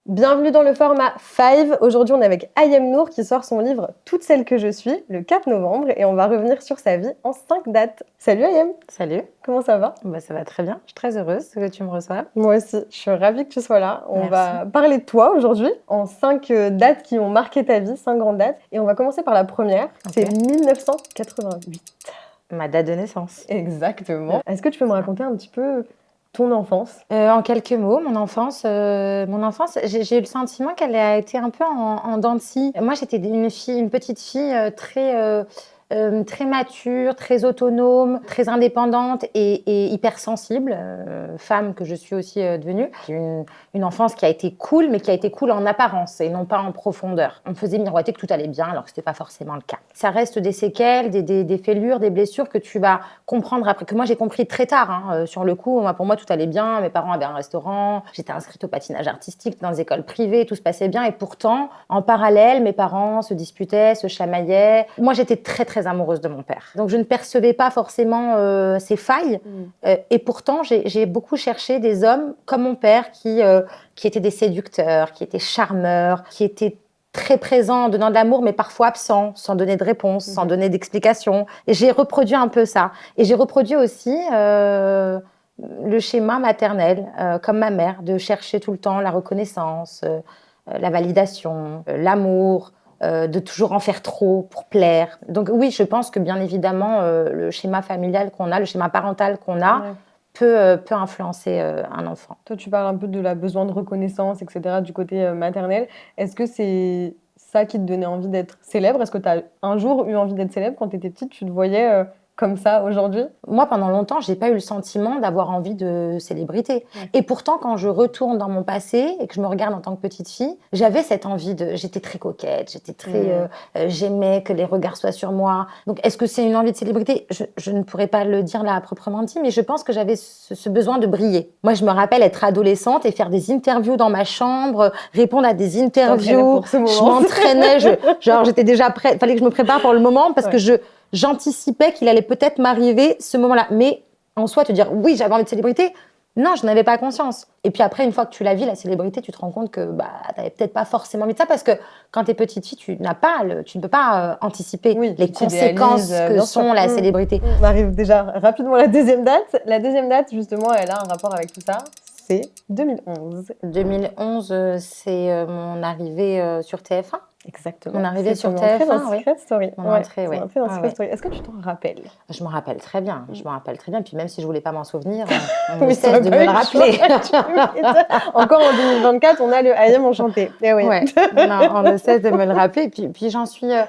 Bienvenue dans le format 5. Aujourd'hui, on est avec Ayem Nour qui sort son livre Toutes celles que je suis le 4 novembre et on va revenir sur sa vie en 5 dates. Salut Ayem, Salut, comment ça va? ça va très bien. Je suis très heureuse que tu me reçoives. Moi aussi, je suis ravie que tu sois là. On Merci. va parler de toi aujourd'hui en 5 dates qui ont marqué ta vie, 5 grandes dates. Et on va commencer par la première, c'est 1988. Ma date de naissance. Exactement. Est-ce que tu peux me raconter un petit peu ton enfance? En quelques mots, mon enfance, j'ai eu le sentiment qu'elle a été un peu en dents de scie. Moi, j'étais une petite fille très mature, très autonome, très indépendante et hypersensible, femme que je suis aussi devenue. J'ai eu une enfance qui a été cool, mais qui a été cool en apparence et non pas en profondeur. On me faisait miroiter que tout allait bien, alors que c'était pas forcément le cas. Ça reste des séquelles, des fêlures, des blessures que tu vas comprendre après, que moi j'ai compris très tard. Sur le coup, pour moi tout allait bien, mes parents avaient un restaurant, j'étais inscrite au patinage artistique dans des écoles privées, tout se passait bien et pourtant, en parallèle, mes parents se disputaient, se chamaillaient. Moi j'étais très amoureuse de mon père. Donc je ne percevais pas forcément ses failles et pourtant j'ai beaucoup cherché des hommes comme mon père qui étaient des séducteurs, qui étaient charmeurs, qui étaient très présents, donnant de l'amour, mais parfois absents, sans donner de réponse, sans donner d'explication. Et j'ai reproduit un peu ça. Et j'ai reproduit aussi le schéma maternel, comme ma mère, de chercher tout le temps la reconnaissance, la validation, l'amour, de toujours en faire trop pour plaire. Donc oui, je pense que bien évidemment, le schéma familial qu'on a, le schéma parental qu'on a, peut influencer un enfant. Toi, tu parles un peu de la besoin de reconnaissance, etc., du côté maternel. Est-ce que c'est ça qui te donnait envie d'être célèbre? Est-ce que tu as un jour eu envie d'être célèbre quand tu étais petite? Tu te voyais comme ça aujourd'hui? Moi, pendant longtemps, j'ai pas eu le sentiment d'avoir envie de célébrité. Et pourtant, quand je retourne dans mon passé et que je me regarde en tant que petite fille, j'avais cette envie j'étais très coquette, j'étais très, j'aimais que les regards soient sur moi. Donc, est-ce que c'est une envie de célébrité? Je ne pourrais pas le dire là à proprement dit, mais je pense que j'avais ce besoin de briller. Moi, je me rappelle être adolescente et faire des interviews dans ma chambre, répondre à des interviews. Je m'entraînais, genre, j'étais déjà prête. Fallait que je me prépare pour le moment parce que j'anticipais qu'il allait peut-être m'arriver ce moment-là. Mais en soi, te dire oui, j'avais envie de célébrité, non, je n'avais pas conscience. Et puis après, une fois que tu la vis, la célébrité, tu te rends compte que tu n'avais peut-être pas forcément envie de ça parce que quand tu es petite fille, tu ne peux pas anticiper les conséquences que sont la célébrité. On arrive déjà rapidement à la deuxième date. La deuxième date, justement, elle a un rapport avec tout ça. C'est 2011. 2011, c'est mon arrivée sur TF1. Exactement. Mon arrivée sur TF1, oui. Secret Story. Mon entrée, oui. Dans Secret Story. Est-ce que tu t'en rappelles? Je m'en rappelle très bien. Je m'en rappelle très bien. Puis même si je voulais pas m'en souvenir, on ne cesse de me le rappeler. Encore en 2024, on a le Ayem enchanté. Eh oui. Ouais. Non, on ne cesse de me le rappeler. Puis j'en suis fière.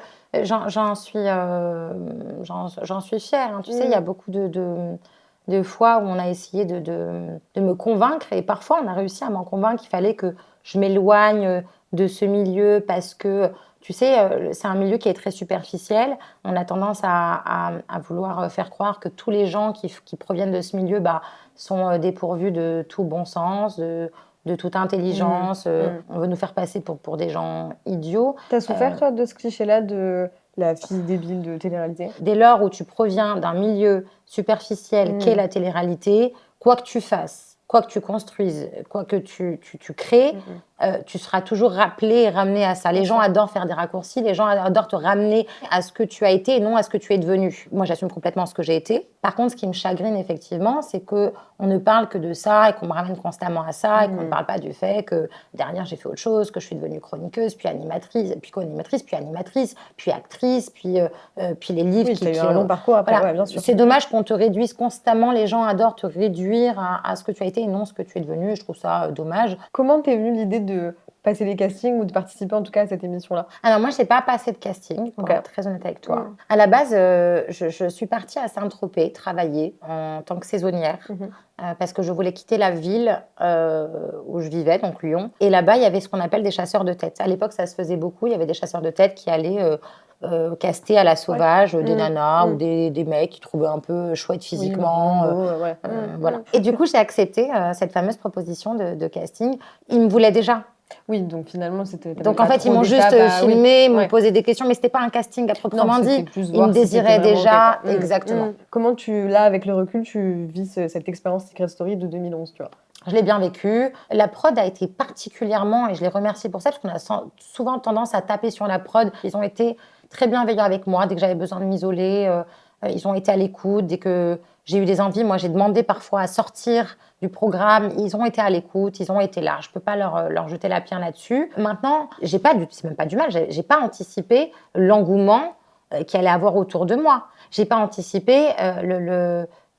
Hein. Tu sais, il y a beaucoup de fois où on a essayé de me convaincre et parfois on a réussi à m'en convaincre qu'il fallait que je m'éloigne de ce milieu parce que, tu sais, c'est un milieu qui est très superficiel. On a tendance à vouloir faire croire que tous les gens qui proviennent de ce milieu sont dépourvus de tout bon sens, de toute intelligence. On veut nous faire passer pour des gens idiots. T'as souffert, toi, de ce cliché-là de la fille débile de télé-réalité? Dès lors où tu proviens d'un milieu superficiel qu'est la télé-réalité, quoi que tu fasses, quoi que tu construises, quoi que tu crées, tu seras toujours rappelé et ramené à ça. Les gens adorent faire des raccourcis, les gens adorent te ramener à ce que tu as été et non à ce que tu es devenu. Moi, j'assume complètement ce que j'ai été. Par contre, ce qui me chagrine effectivement, c'est qu'on ne parle que de ça et qu'on me ramène constamment à ça et qu'on ne parle pas du fait que derrière, j'ai fait autre chose, que je suis devenue chroniqueuse, puis animatrice, puis co-animatrice, puis animatrice, puis actrice, puis les livres qui ont un long parcours après, voilà. Bien sûr. C'est dommage qu'on te réduise constamment. Les gens adorent te réduire à ce que tu as été et non ce que tu es devenu. Je trouve ça dommage. Comment t'es venue l'idée de passer les castings ou de participer en tout cas à cette émission-là? Alors moi, je n'ai pas passé de casting, pour être très honnête avec toi. À la base, je suis partie à Saint-Tropez travailler en tant que saisonnière parce que je voulais quitter la ville où je vivais, donc Lyon. Et là-bas, il y avait ce qu'on appelle des chasseurs de tête. À l'époque, ça se faisait beaucoup. Il y avait des chasseurs de tête qui allaient caster à la sauvage des nanas ou des mecs qui trouvaient un peu chouettes physiquement. Voilà. Et du coup, j'ai accepté cette fameuse proposition de casting. Ils me voulaient déjà. Oui, donc finalement, c'était... Donc en fait, ils m'ont juste filmé, m'ont posé des questions, mais c'était pas un casting à proprement dit. Ils me désiraient déjà, exactement. Comment tu, là, avec le recul, tu vis cette expérience Secret Story de 2011, tu vois? je l'ai bien vécu. La prod a été particulièrement, et je les remercie pour ça, parce qu'on a souvent tendance à taper sur la prod. Ils ont été très bienveillants avec moi dès que j'avais besoin de m'isoler. Ils ont été à l'écoute dès que j'ai eu des envies. Moi, j'ai demandé parfois à sortir du programme. Ils ont été à l'écoute, ils ont été là. Je peux pas leur jeter la pierre là-dessus. Maintenant, c'est même pas du mal. J'ai pas anticipé l'engouement qu'il allait avoir autour de moi. J'ai pas anticipé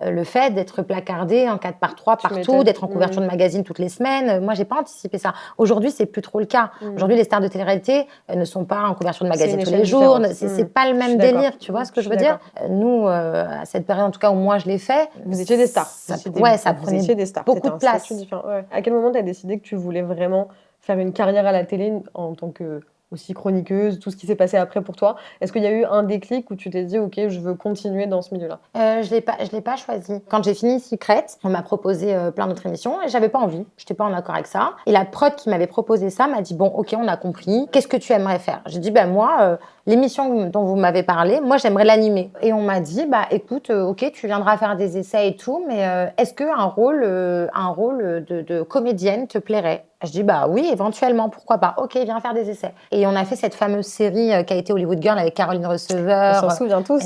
le fait d'être placardée en 4x3 partout, d'être en couverture de magazine toutes les semaines. Moi, j'ai pas anticipé ça. Aujourd'hui, c'est plus trop le cas. Aujourd'hui, les stars de télé-réalité ne sont pas en couverture de magazine tous les jours. C'est pas le même délire, tu vois ce que je veux dire? Nous, à cette période, en tout cas où moi je l'ai fait, vous étiez des stars. Ça prenait beaucoup de place. Ouais. À quel moment tu as décidé que tu voulais vraiment faire une carrière à la télé en tant que aussi chroniqueuse, tout ce qui s'est passé après pour toi? Est-ce qu'il y a eu un déclic où tu t'es dit, OK, je veux continuer dans ce milieu-là? Je l'ai pas choisi. Quand j'ai fini Secret, on m'a proposé plein d'autres émissions et j'avais pas envie. J'étais pas en accord avec ça. Et la prod qui m'avait proposé ça m'a dit, bon, OK, on a compris. Qu'est-ce que tu aimerais faire? J'ai dit, moi, l'émission dont vous m'avez parlé, moi, j'aimerais l'animer. Et on m'a dit, écoute, OK, tu viendras faire des essais et tout, mais est-ce qu'un rôle de comédienne te plairait? Je dis, oui, éventuellement, pourquoi pas. OK, viens faire des essais. Et on a fait cette fameuse série qui a été Hollywood Girl avec Caroline Receveur. On s'en souvient tous.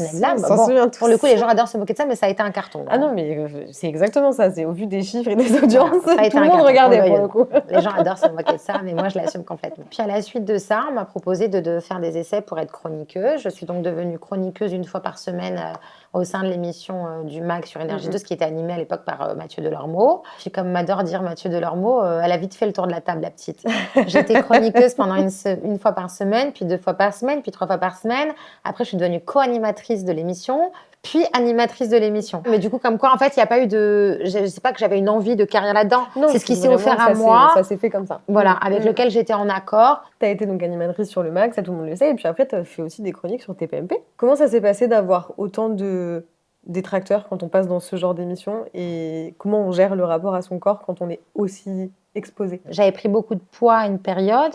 Pour le coup, les gens adorent se moquer de ça, mais ça a été un carton. Ah non, mais c'est exactement ça. C'est au vu des chiffres et des audiences, voilà, tout le monde regardait pour le coup. Les gens adorent se moquer de ça, mais moi, je l'assume complètement. Puis à la suite de ça, on m'a proposé de faire des essais pour être chroniqueuse. Je suis donc devenue chroniqueuse une fois par semaine au sein de l'émission du MAG sur Énergie 2, qui était animée à l'époque par Mathieu Delormeau. Puis comme m'adore dire Mathieu Delormeau, elle a vite fait le tour de la table, la petite. J'étais chroniqueuse pendant une fois par semaine, puis 2 fois par semaine, puis 3 fois par semaine. Après, je suis devenue co-animatrice de l'émission, puis animatrice de l'émission. Mais du coup, comme quoi, en fait, il n'y a pas eu de... Je sais pas que j'avais une envie de carrière là-dedans. C'est ce qui s'est offert à moi. Ça s'est fait comme ça. Voilà, avec lequel j'étais en accord. Tu as été donc animatrice sur le MAG, ça tout le monde le sait, et puis après, tu as fait aussi des chroniques sur TPMP. Comment ça s'est passé d'avoir autant de détracteurs quand on passe dans ce genre d'émission, et comment on gère le rapport à son corps quand on est aussi exposé? J'avais pris beaucoup de poids à une période.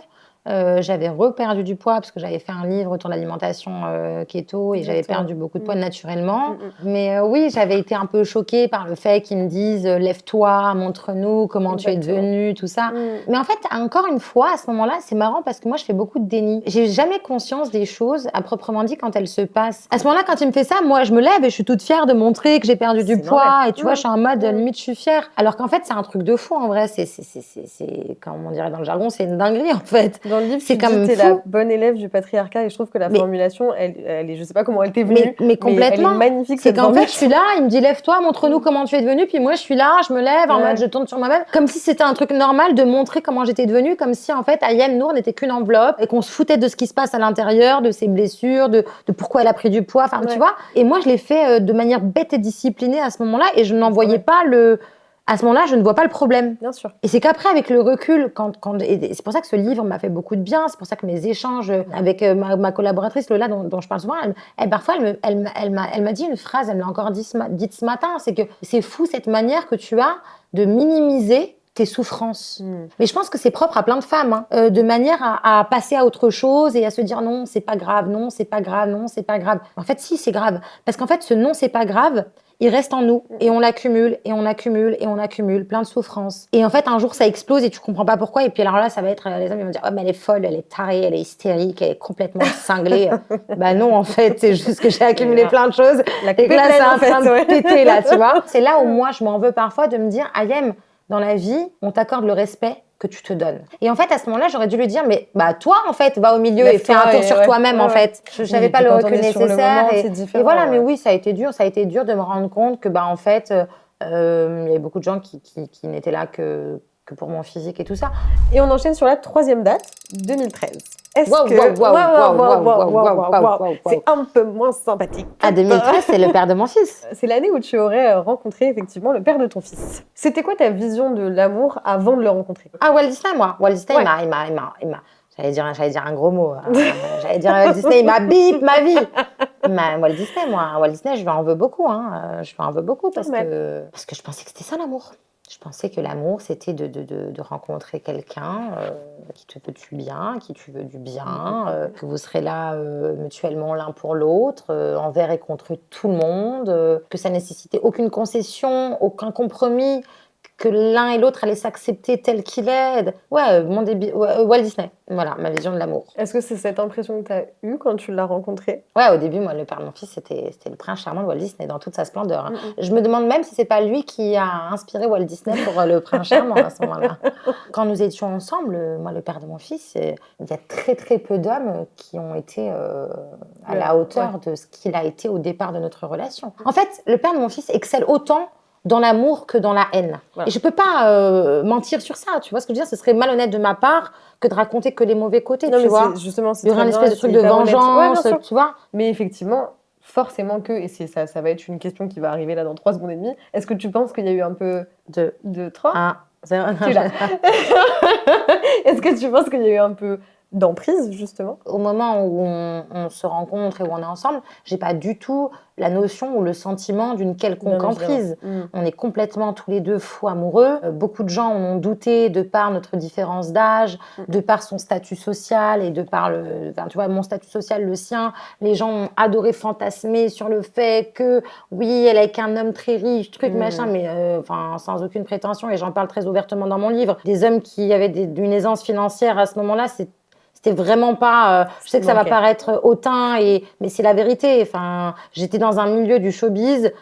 J'avais reperdu du poids parce que j'avais fait un livre autour de l'alimentation keto et j'avais perdu beaucoup de poids naturellement. Mais oui, j'avais été un peu choquée par le fait qu'ils me disent lève-toi, montre-nous comment tu es devenue, tout ça. Mais en fait, encore une fois, à ce moment-là, c'est marrant parce que moi, je fais beaucoup de déni. J'ai jamais conscience des choses à proprement dit quand elles se passent. À ce moment-là, quand il me fait ça, moi, je me lève et je suis toute fière de montrer que j'ai perdu du poids. Et tu vois, je suis en mode limite, je suis fière. Alors qu'en fait, c'est un truc de fou en vrai. C'est comme on dirait dans le jargon, c'est une dinguerie en fait. Dans le livre, c'est comme t'es la bonne élève du patriarcat et je trouve que la formulation, elle est, je sais pas comment elle t'est venue, mais complètement. Elle est magnifique. C'est qu'en fait, je suis là, il me dit lève-toi, montre-nous comment tu es devenue, puis moi je suis là, je me lève, en mode je tourne sur moi-même, comme si c'était un truc normal de montrer comment j'étais devenue, comme si en fait Ayem Nour n'était qu'une enveloppe et qu'on se foutait de ce qui se passe à l'intérieur, de ses blessures, de pourquoi elle a pris du poids, enfin tu vois. Et moi je l'ai fait de manière bête et disciplinée à ce moment-là et je n'en voyais pas à ce moment-là, je ne vois pas le problème. Bien sûr. Et c'est qu'après, avec le recul, et c'est pour ça que ce livre m'a fait beaucoup de bien, c'est pour ça que mes échanges avec ma collaboratrice Lola, dont je parle souvent, parfois, elle m'a dit une phrase, elle me l'a encore dite ce matin, c'est que c'est fou cette manière que tu as de minimiser tes souffrances. Mais je pense que c'est propre à plein de femmes, de manière à passer à autre chose et à se dire non, c'est pas grave, non, c'est pas grave, non, c'est pas grave. En fait, si, c'est grave. Parce qu'en fait, ce non, c'est pas grave, il reste en nous et on l'accumule et on accumule et on accumule plein de souffrances. Et en fait, un jour, ça explose et tu comprends pas pourquoi. Et puis alors là, ça va être, les hommes ils vont dire, oh, mais elle est folle, elle est tarée, elle est hystérique, elle est complètement cinglée. Non, en fait, c'est juste que j'ai accumulé plein de choses et que là, c'est en train de péter, là, tu vois. C'est là où moi, je m'en veux parfois de me dire, Ayem, dans la vie, on t'accorde le respect que tu te donnes. Et en fait, à ce moment-là, j'aurais dû lui dire, mais toi, en fait, va au milieu et fais un tour sur toi-même, en fait. Je n'avais pas le recul nécessaire. Et voilà, mais oui, ça a été dur de me rendre compte que, en fait, il y avait beaucoup de gens qui n'étaient là que pour mon physique et tout ça. Et on enchaîne sur la 3e date, 2013. Est-ce que... C'est un peu moins sympathique. 2013, c'est le père de mon fils. C'est l'année où tu aurais rencontré effectivement le père de ton fils. C'était quoi ta vision de l'amour avant de le rencontrer? Walt Disney, moi. Walt Disney, il m'a... J'allais dire un gros mot. J'allais dire Walt Disney, il m'a bip ma vie. Walt Disney, moi. Walt Disney, je lui en veux beaucoup. Je lui en veux beaucoup parce que je pensais que c'était ça l'amour. Je pensais que l'amour, c'était de rencontrer quelqu'un qui te veut du bien, qui tu veux du bien, que vous serez là mutuellement l'un pour l'autre, envers et contre tout le monde, que ça nécessitait aucune concession, aucun compromis, que l'un et l'autre allaient s'accepter tel qu'il est. Ouais, Walt Disney. Voilà, ma vision de l'amour. Est-ce que c'est cette impression que tu as eue quand tu l'as rencontré? Ouais, au début, moi, le père de mon fils, c'était le prince charmant de Walt Disney dans toute sa splendeur. Hein. Mm. Je me demande même si c'est pas lui qui a inspiré Walt Disney pour le prince charmant à ce moment-là. Quand nous étions ensemble, moi, le père de mon fils, il y a très très peu d'hommes qui ont été à la hauteur de ce qu'il a été au départ de notre relation. En fait, le père de mon fils excelle autant dans l'amour que dans la haine. Voilà. Et je peux pas mentir sur ça, tu vois ce que je veux dire? Ce serait malhonnête de ma part que de raconter que les mauvais côtés, non, tu vois. Justement, c'est il y aura une espèce de truc de vengeance, tu vois. Mais effectivement, forcément que, et ça va être une question qui va arriver là dans 3 secondes et demie, est-ce que tu penses qu'il y a eu un peu de 3 Est-ce que tu penses qu'il y a eu un peu d'emprise, justement? Au moment où on se rencontre et où on est ensemble, j'ai pas du tout la notion ou le sentiment d'une quelconque emprise. On est complètement tous les deux fous amoureux. Beaucoup de gens ont douté de par notre différence d'âge, de par son statut social et de par tu vois, mon statut social, le sien. Les gens ont adoré fantasmer sur le fait que, oui, elle est avec un homme très riche, machin, mais sans aucune prétention, et j'en parle très ouvertement dans mon livre. Des hommes qui avaient une aisance financière à ce moment-là, c'était vraiment pas. Je sais que ça va paraître hautain, mais c'est la vérité. Enfin, j'étais dans un milieu du showbiz,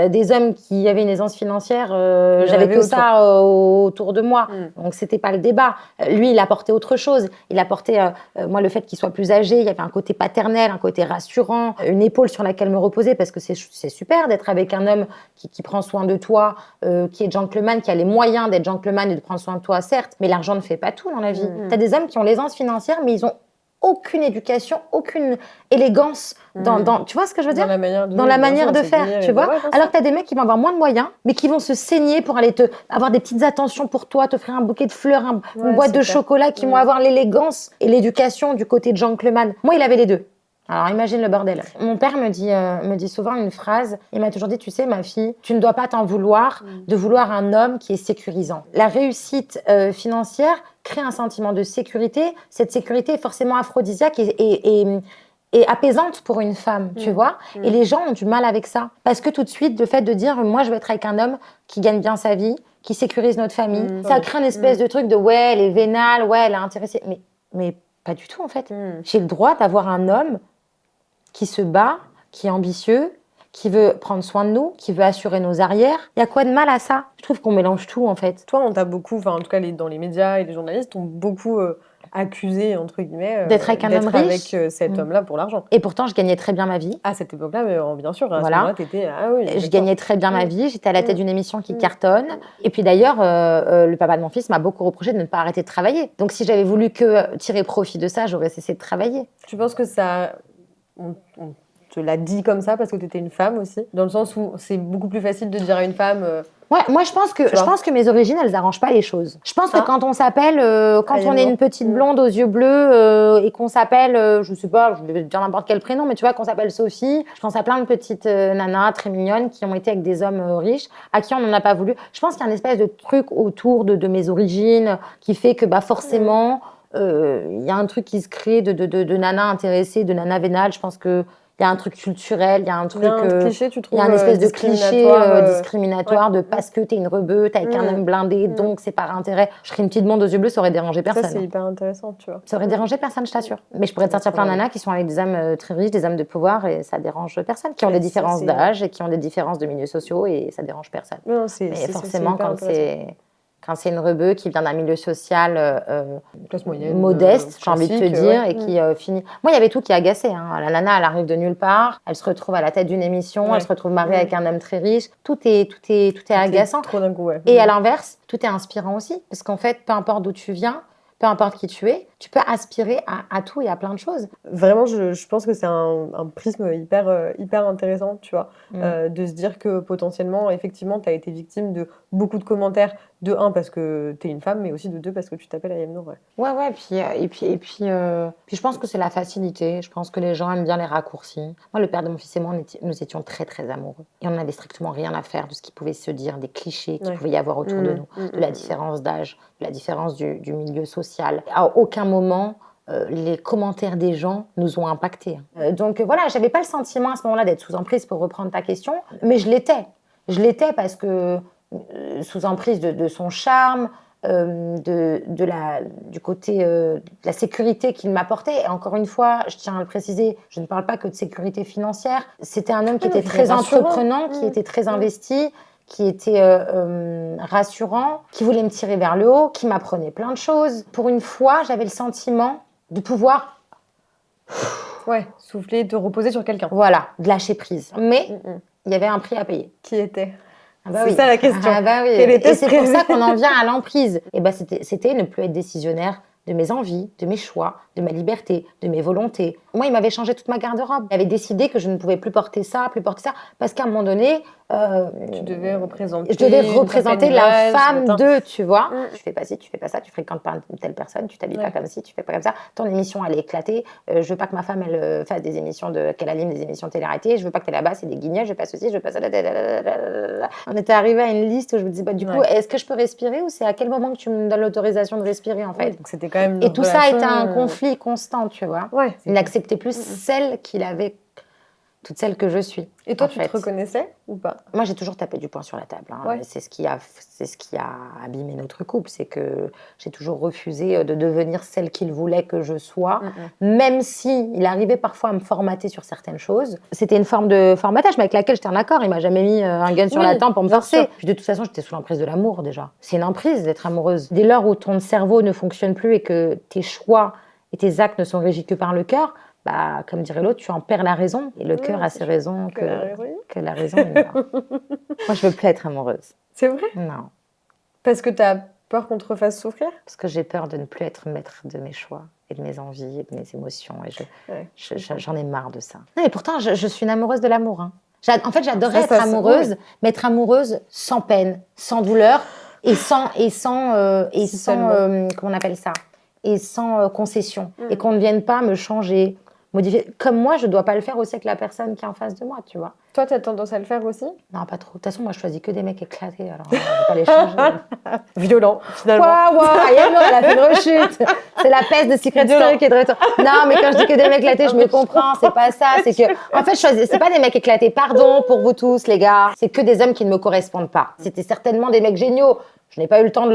des hommes qui avaient une aisance financière, j'avais que ça autour de moi. Donc c'était pas le débat. Lui, il apportait autre chose. Il apportait, moi, le fait qu'il soit plus âgé. Il y avait un côté paternel, un côté rassurant, une épaule sur laquelle me reposer, parce que c'est super d'être avec un homme qui prend soin de toi, qui est gentleman, qui a les moyens d'être gentleman et de prendre soin de toi, certes. Mais l'argent ne fait pas tout dans la vie. T'as des hommes qui ont l'aisance financière, mais ils ont aucune éducation, aucune élégance dans tu vois ce que je veux dire? Dans la manière de faire, tu vois? Alors que tu as des mecs qui vont avoir moins de moyens, mais qui vont se saigner pour aller avoir des petites attentions pour toi, t'offrir un bouquet de fleurs, une boîte de chocolat, qui vont avoir l'élégance et l'éducation du côté de gentleman. Moi, il avait les deux. Alors imagine le bordel. Mon père me dit souvent une phrase, il m'a toujours dit, tu sais ma fille, tu ne dois pas t'en vouloir de vouloir un homme qui est sécurisant. La réussite financière crée un sentiment de sécurité, cette sécurité est forcément aphrodisiaque et apaisante pour une femme, tu vois. Et les gens ont du mal avec ça, parce que tout de suite, le fait de dire, moi je veux être avec un homme qui gagne bien sa vie, qui sécurise notre famille, ça crée une espèce de truc de, ouais, elle est vénale, ouais, elle est intéressée, mais pas du tout en fait. J'ai le droit d'avoir un homme qui se bat, qui est ambitieux, qui veut prendre soin de nous, qui veut assurer nos arrières. Il y a quoi de mal à ça? Je trouve qu'on mélange tout, en fait. Toi, on t'a beaucoup, en tout cas dans les médias et les journalistes, t'ont beaucoup accusé, entre guillemets, d'être avec un homme riche, avec cet homme-là pour l'argent. Et pourtant, je gagnais très bien ma vie. À cette époque-là, mais bien sûr, à ce moment-là, t'étais... Ah oui, je gagnais très bien ma vie, j'étais à la tête d'une émission qui cartonne. Et puis d'ailleurs, le papa de mon fils m'a beaucoup reproché de ne pas arrêter de travailler. Donc si j'avais voulu que tirer profit de ça, j'aurais cessé de travailler. Tu penses que ça... On te l'a dit comme ça parce que tu étais une femme aussi, dans le sens où c'est beaucoup plus facile de dire à une femme... Ouais, moi je pense que mes origines, elles arrangent pas les choses. Je pense que quand on s'appelle, quand on est une petite blonde aux yeux bleus et qu'on s'appelle, je sais pas, je vais dire n'importe quel prénom, mais tu vois, qu'on s'appelle Sophie, je pense à plein de petites nanas très mignonnes qui ont été avec des hommes riches, à qui on n'en a pas voulu. Je pense qu'il y a une espèce de truc autour de mes origines qui fait que forcément, il y a un truc qui se crée de nana intéressée, de nana vénale. Je pense que il y a un truc culturel, il y a un truc... Il y a un cliché, tu trouves, il y a une espèce de cliché discriminatoire de parce que t'es une rebeu, t'es avec un homme blindé, donc c'est par intérêt. Je serais une petite blonde aux yeux bleus, ça aurait dérangé personne. Ça, c'est hyper intéressant, tu vois. Ça aurait dérangé personne, je t'assure. Mais je pourrais te sortir plein de nanas qui sont avec des hommes très riches, des hommes de pouvoir, et ça dérange personne. Qui ont des différences d'âge et qui ont des différences de milieux sociaux, et ça dérange personne. Non, mais forcément, quand c'est une rebeu qui vient d'un milieu social classe moyenne, modeste, j'ai envie de te dire, et qui finit... Moi, il y avait tout qui agaçait. Hein. La nana, elle arrive de nulle part, elle se retrouve à la tête d'une émission, elle se retrouve mariée avec un homme très riche. Tout est agaçant. Trop d'un coup, Et à l'inverse, tout est inspirant aussi. Parce qu'en fait, peu importe d'où tu viens, peu importe qui tu es, tu peux aspirer à tout et à plein de choses. Vraiment, je pense que c'est un prisme hyper intéressant, tu vois, de se dire que potentiellement, effectivement, tu as été victime de beaucoup de commentaires, de un, parce que tu es une femme, mais aussi de deux, parce que tu t'appelles Ayem Nour. Ouais, puis je pense que c'est la facilité. Je pense que les gens aiment bien les raccourcis. Moi, le père de mon fils et moi, nous étions très, très amoureux. Et on n'avait strictement rien à faire de ce qui pouvait se dire, des clichés qu'il pouvait y avoir autour de nous, de la différence d'âge, de la différence du milieu social. À aucun moment, les commentaires des gens nous ont impactés. Donc voilà, j'avais pas le sentiment à ce moment-là d'être sous emprise, pour reprendre ta question, mais je l'étais. Je l'étais parce que sous emprise de son charme, du côté de la sécurité qu'il m'apportait. Et encore une fois, je tiens à le préciser, je ne parle pas que de sécurité financière. C'était un homme qui était très entreprenant, qui était très investi, qui était rassurant, qui voulait me tirer vers le haut, qui m'apprenait plein de choses. Pour une fois, j'avais le sentiment de pouvoir... souffler, te reposer sur quelqu'un. Voilà, de lâcher prise. Mais il y avait un prix à payer. Qui était? C'est ça la question. Oui. Et c'est pour ça qu'on en vient à l'emprise. Et c'était ne plus être décisionnaire de mes envies, de mes choix, de ma liberté, de mes volontés. Moi, il m'avait changé toute ma garde-robe. Il avait décidé que je ne pouvais plus porter ça, parce qu'à un moment donné... tu devais représenter... Je devais représenter la femme de, tu vois. Tu fais pas ci, tu fais pas ça, tu fréquentes pas une telle personne, tu t'habilles pas comme ci, tu fais pas comme ça. Ton émission, elle est éclatée. Je veux pas que ma femme, elle fasse des émissions qu'elle anime des émissions de télé-réalité. Je veux pas que t'es là-bas, c'est des guignols, je veux pas ceci, je veux pas ça. On était arrivé à une liste où je me disais, du coup, est-ce que je peux respirer ou c'est à quel moment que tu me donnes l'autorisation de respirer, en fait? Donc c'était quand même et tout ça a été un conflit constant, tu vois. Il n'acceptait plus celle qu'il avait, toute celle que je suis. Et toi, tu te reconnaissais ou pas? Moi, j'ai toujours tapé du poing sur la table. C'est ce qui a abîmé notre couple, c'est que j'ai toujours refusé de devenir celle qu'il voulait que je sois, même si il arrivait parfois à me formater sur certaines choses. C'était une forme de formatage, mais avec laquelle j'étais en accord. Il m'a jamais mis un gun sur la tempe pour me forcer. Puis de toute façon, j'étais sous l'emprise de l'amour déjà. C'est une emprise d'être amoureuse. Dès lors où ton cerveau ne fonctionne plus et que tes choix et tes actes ne sont régis que par le cœur, comme dirait l'autre, tu en perds la raison. Et le cœur a ses raisons que la raison est là. Moi, je veux plus être amoureuse. C'est vrai? Non. Parce que tu as peur qu'on te refasse souffrir? Parce que j'ai peur de ne plus être maître de mes choix et de mes envies et de mes émotions. Et j'en ai marre de ça. Non, et pourtant, je suis une amoureuse de l'amour. En fait, j'adorerais être amoureuse, mais être amoureuse sans peine, sans douleur et sans comment on appelle ça? Et sans concession. Et qu'on ne vienne pas me changer, modifier. Comme moi, je ne dois pas le faire aussi avec la personne qui est en face de moi, tu vois. Toi, tu as tendance à le faire aussi? Non, pas trop. De toute façon, moi, je choisis que des mecs éclatés, alors je ne vais pas les changer. Violent, finalement. Elle a fait une rechute. C'est la peste de Secret Story qui est de retour. Non, mais quand je dis que des mecs éclatés, je me comprends. C'est pas ça. C'est que, en fait, c'est pas des mecs éclatés. Pardon pour vous tous, les gars. C'est que des hommes qui ne me correspondent pas. C'était certainement des mecs géniaux. Je n'ai pas eu le temps de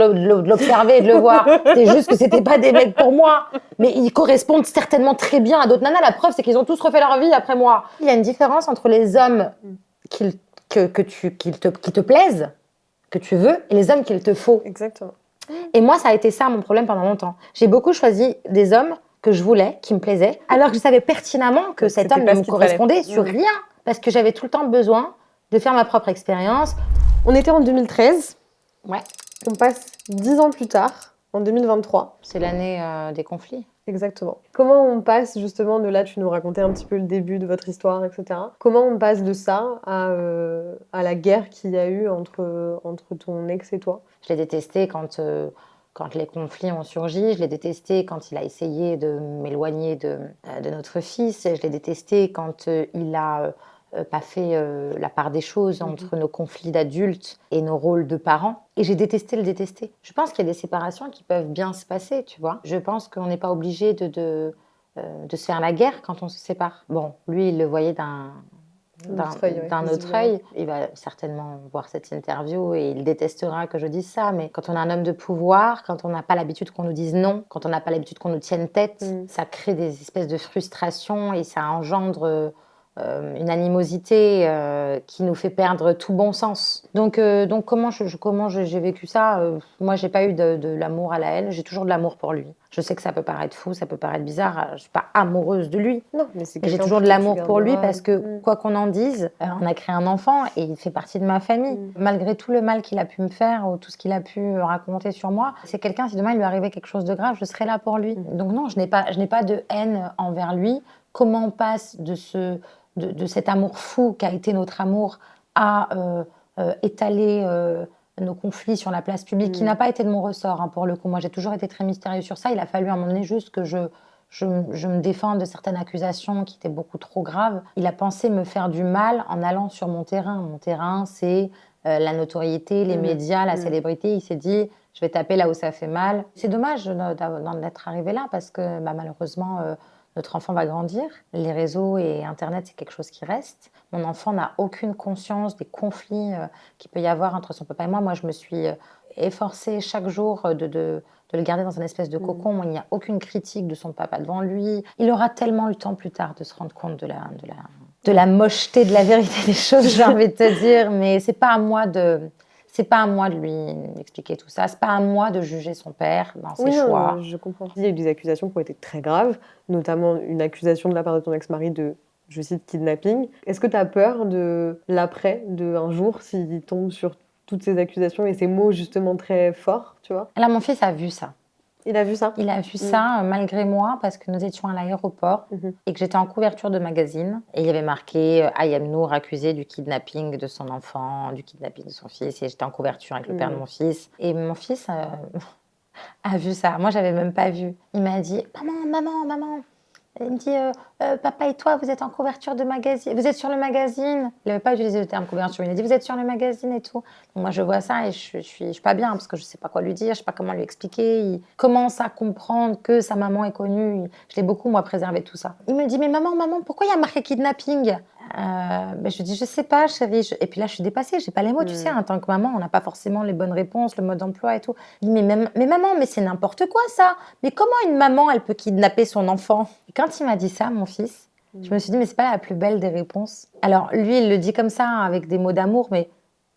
l'observer et de le voir. C'est juste que c'était pas des mecs pour moi. Mais ils correspondent certainement très bien à d'autres nanas. La preuve, c'est qu'ils ont tous refait leur vie après moi. Il y a une différence entre les hommes qui te plaisent, que tu veux, et les hommes qu'il te faut. Exactement. Et moi, ça a été ça mon problème pendant longtemps. J'ai beaucoup choisi des hommes que je voulais, qui me plaisaient, alors que je savais pertinemment que cet homme ne me correspondait sur rien. Parce que j'avais tout le temps besoin de faire ma propre expérience. On était en 2013. Ouais. On passe 10 ans plus tard, en 2023. C'est l'année des conflits. Exactement. Comment on passe justement de là, tu nous racontais un petit peu le début de votre histoire, etc. Comment on passe de ça à la guerre qu'il y a eu entre ton ex et toi? Je l'ai détesté quand les conflits ont surgi. Je l'ai détesté quand il a essayé de m'éloigner de notre fils. Je l'ai détesté quand il a... pas fait la part des choses entre nos conflits d'adultes et nos rôles de parents. Et j'ai détesté le détester. Je pense qu'il y a des séparations qui peuvent bien se passer, tu vois. Je pense qu'on n'est pas obligé de se faire la guerre quand on se sépare. Bon, lui, il le voyait d'un autre œil. Il va certainement voir cette interview et il détestera que je dise ça, mais quand on a un homme de pouvoir, quand on n'a pas l'habitude qu'on nous dise non, quand on n'a pas l'habitude qu'on nous tienne tête, ça crée des espèces de frustrations et ça engendre... une animosité qui nous fait perdre tout bon sens. Donc comment j'ai vécu ça? Moi, j'ai pas eu de l'amour à la haine, j'ai toujours de l'amour pour lui. Je sais que ça peut paraître fou, ça peut paraître bizarre, je suis pas amoureuse de lui. Non, mais j'ai toujours de l'amour pour lui parce que, quoi qu'on en dise, on a créé un enfant et il fait partie de ma famille. Malgré tout le mal qu'il a pu me faire ou tout ce qu'il a pu raconter sur moi, c'est quelqu'un, si demain il lui arrivait quelque chose de grave, je serais là pour lui. Donc non, je n'ai pas de haine envers lui. Comment on passe de cet amour fou qu'a été notre amour à étaler nos conflits sur la place publique, qui n'a pas été de mon ressort, pour le coup. Moi, j'ai toujours été très mystérieuse sur ça. Il a fallu à un moment donné juste que je me défende de certaines accusations qui étaient beaucoup trop graves. Il a pensé me faire du mal en allant sur mon terrain. Mon terrain, c'est la notoriété, les médias, la célébrité. Il s'est dit, je vais taper là où ça fait mal. C'est dommage d'en être arrivé là parce que malheureusement... Notre enfant va grandir. Les réseaux et Internet, c'est quelque chose qui reste. Mon enfant n'a aucune conscience des conflits qu'il peut y avoir entre son papa et moi. Moi, je me suis efforcée chaque jour de le garder dans un espèce de cocon où il n'y a aucune critique de son papa devant lui. Il aura tellement eu le temps plus tard de se rendre compte de la mocheté de la vérité des choses, j'ai envie de te dire. Mais c'est pas à moi de lui expliquer tout ça. C'est pas à moi de juger son père dans ses Oui, non, choix. je comprends. Il y a eu des accusations qui ont été très graves, notamment une accusation de la part de ton ex-mari de, je cite, kidnapping. Est-ce que tu as peur de l'après, de un jour, s'il tombe sur toutes ces accusations et ces mots justement très forts, tu vois? Là, mon fils a vu ça. Il a vu ça? Il a vu ça malgré moi parce que nous étions à l'aéroport et que j'étais en couverture de magazine. Et il y avait marqué Ayam Nour accusé du kidnapping de son enfant, du kidnapping de son fils. Et j'étais en couverture avec le père de mon fils. Et mon fils a vu ça. Moi, j'avais même pas vu. Il m'a dit maman. Il me dit papa et toi, vous êtes en couverture de magazine. Vous êtes sur le magazine. Il n'avait pas utilisé le terme couverture. Il a dit vous êtes sur le magazine et tout. Donc moi, je vois ça et je suis pas bien parce que je sais pas quoi lui dire, je sais pas comment lui expliquer. Il commence à comprendre que sa maman est connue. Je l'ai beaucoup moi préservé tout ça. Il me dit mais maman, pourquoi il y a marqué kidnapping? Je lui dis je sais pas chérie. Et puis là, je suis dépassée. J'ai pas les mots. Tu sais, en tant que maman, on n'a pas forcément les bonnes réponses, le mode d'emploi et tout. Il me dit mais maman, mais c'est n'importe quoi ça. Mais comment une maman elle peut kidnapper son enfant? Et quand il m'a dit ça, mon fils, je me suis dit, mais c'est pas la plus belle des réponses. Alors, lui, il le dit comme ça, avec des mots d'amour, mais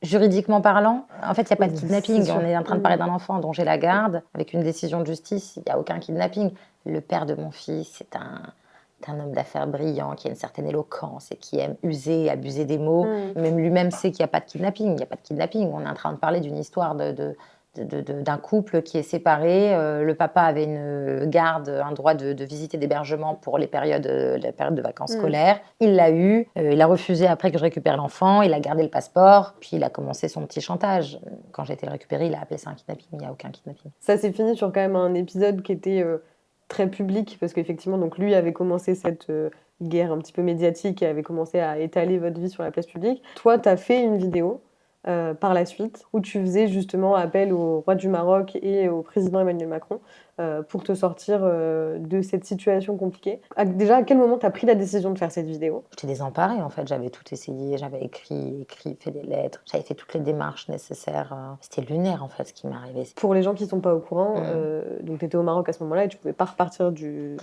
juridiquement parlant, en fait, il n'y a pas de kidnapping. On est en train de parler d'un enfant dont j'ai la garde. Avec une décision de justice, il n'y a aucun kidnapping. Le père de mon fils, c'est un homme d'affaires brillant, qui a une certaine éloquence et qui aime user et abuser des mots. Même lui-même sait qu'il n'y a pas de kidnapping. Il n'y a pas de kidnapping. On est en train de parler d'une histoire d'un couple qui est séparé. Le papa avait une garde, un droit de visite et d'hébergement pour la période de vacances scolaires. Il l'a eu. Il a refusé après que je récupère l'enfant. Il a gardé le passeport. Puis il a commencé son petit chantage. Quand j'ai été le récupérer, il a appelé ça un kidnapping. Il n'y a aucun kidnapping. Ça s'est fini sur quand même un épisode qui était très public parce qu'effectivement, donc lui avait commencé cette guerre un petit peu médiatique et avait commencé à étaler votre vie sur la place publique. Toi, tu as fait une vidéo par la suite, où tu faisais justement appel au roi du Maroc et au président Emmanuel Macron pour te sortir de cette situation compliquée. Déjà, à quel moment tu as pris la décision de faire cette vidéo? J'étais désemparée en fait, j'avais tout essayé, j'avais écrit, fait des lettres, j'avais fait toutes les démarches nécessaires. C'était lunaire en fait ce qui m'est arrivé. Pour les gens qui ne sont pas au courant, donc tu étais au Maroc à ce moment-là et tu ne pouvais pas repartir du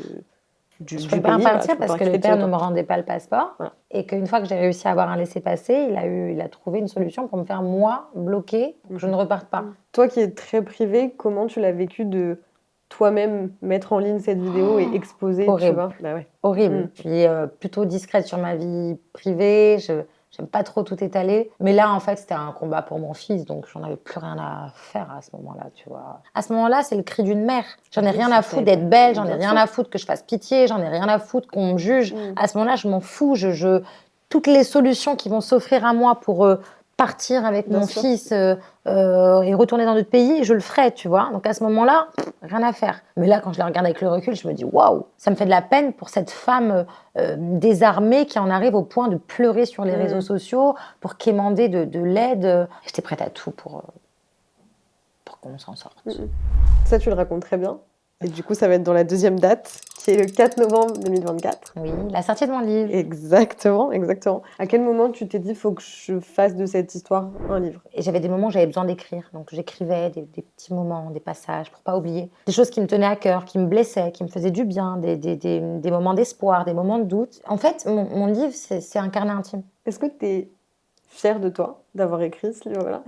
je ne pouvais pas repartir parce que le père ne me rendait pas le passeport et qu'une fois que j'ai réussi à avoir un laissez-passer, il a trouvé une solution pour me faire moi bloquer, que je ne reparte pas. Toi qui es très privée, comment tu l'as vécu de toi-même mettre en ligne cette vidéo et exposer, horrible. Tu vois bah ouais. Horrible. Je suis plutôt discrète sur ma vie privée, j'aime pas trop tout étaler. Mais là, en fait, c'était un combat pour mon fils, donc j'en avais plus rien à faire à ce moment-là, tu vois. À ce moment-là, c'est le cri d'une mère. J'en ai rien à foutre d'être belle, j'en ai rien à foutre que je fasse pitié, j'en ai rien à foutre qu'on me juge. À ce moment-là, je m'en fous. Toutes les solutions qui vont s'offrir à moi pour partir avec mon fils et retourner dans notre pays, je le ferai, tu vois. Donc à ce moment-là, rien à faire. Mais là, quand je la regarde avec le recul, je me dis waouh, ça me fait de la peine pour cette femme désarmée qui en arrive au point de pleurer sur les réseaux sociaux pour quémander de l'aide. J'étais prête à tout pour qu'on s'en sorte. Ça, tu le racontes très bien. Et du coup, ça va être dans la deuxième date, qui est le 4 novembre 2024. Oui, la sortie de mon livre. Exactement. À quel moment tu t'es dit, il faut que je fasse de cette histoire un livre? Et j'avais des moments où j'avais besoin d'écrire. Donc j'écrivais des petits moments, des passages, pour pas oublier. Des choses qui me tenaient à cœur, qui me blessaient, qui me faisaient du bien, des moments d'espoir, des moments de doute. En fait, mon livre, c'est un carnet intime. Est-ce que tu es fière de toi d'avoir écrit ce livre-là?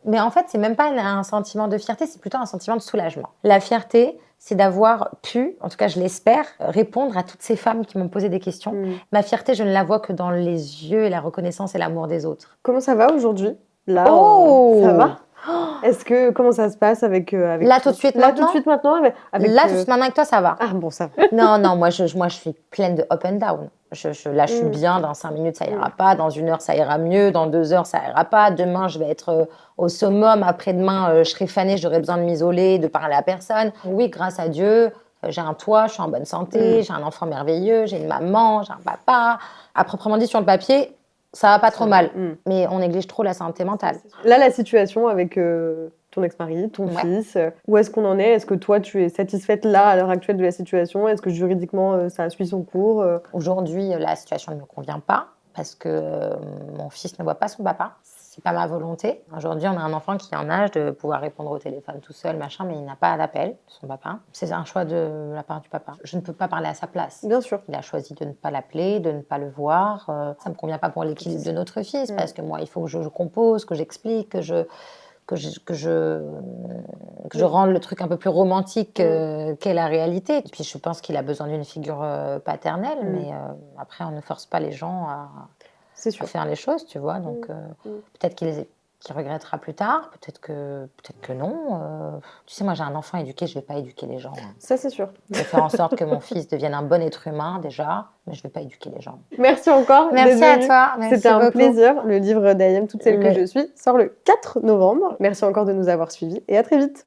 Mais en fait, c'est même pas un sentiment de fierté, c'est plutôt un sentiment de soulagement. La fierté, c'est d'avoir pu, en tout cas je l'espère, répondre à toutes ces femmes qui m'ont posé des questions. Ma fierté, je ne la vois que dans les yeux et la reconnaissance et l'amour des autres. Comment ça va aujourd'hui? Là, ça va? Comment ça se passe avec là tout de suite là, maintenant? Tout de suite maintenant avec là tout de suite maintenant avec toi, ça va. Ah bon, ça va. Non, moi je suis pleine de up and down. Là, je suis bien, dans 5 minutes, ça ira pas. Dans 1 heure, ça ira mieux. Dans 2 heures, ça ira pas. Demain, je vais être au summum. Après-demain, je serai fanée, j'aurai besoin de m'isoler, de parler à personne. Oui, grâce à Dieu, j'ai un toit, je suis en bonne santé, j'ai un enfant merveilleux, j'ai une maman, j'ai un papa. À proprement dit, sur le papier, ça va pas trop mal. Mais on néglige trop la santé mentale. Là, la situation avec ton ex-mari, ton Ouais. fils. Où est-ce qu'on en est? Est-ce que toi, tu es satisfaite là, à l'heure actuelle de la situation? Est-ce que juridiquement, ça suit son cours? Aujourd'hui, la situation ne me convient pas parce que mon fils ne voit pas son papa. C'est pas ma volonté. Aujourd'hui, on a un enfant qui est en âge de pouvoir répondre au téléphone tout seul, machin, mais il n'a pas d'appel de son papa. C'est un choix de la part du papa. Je ne peux pas parler à sa place. Bien sûr. Il a choisi de ne pas l'appeler, de ne pas le voir. Ça me convient pas pour l'équilibre de notre fils parce que moi, il faut que je compose, que j'explique, que je rende le truc un peu plus romantique qu'est la réalité. Et puis je pense qu'il a besoin d'une figure paternelle, mais après on ne force pas les gens C'est à sûr. faire les choses, tu vois. Donc peut-être qu'il regrettera plus tard, peut-être que non. Tu sais, moi j'ai un enfant éduqué, je vais pas éduquer les gens. Ça, c'est sûr. Je vais faire en sorte que mon fils devienne un bon être humain déjà, mais je vais pas éduquer les gens. Merci encore Merci d'être à venue. toi, merci C'était un beaucoup. plaisir. Le livre d'Ayem, Toutes celles que Le- je suis, sort le 4 novembre. Merci encore de nous avoir suivis et à très vite.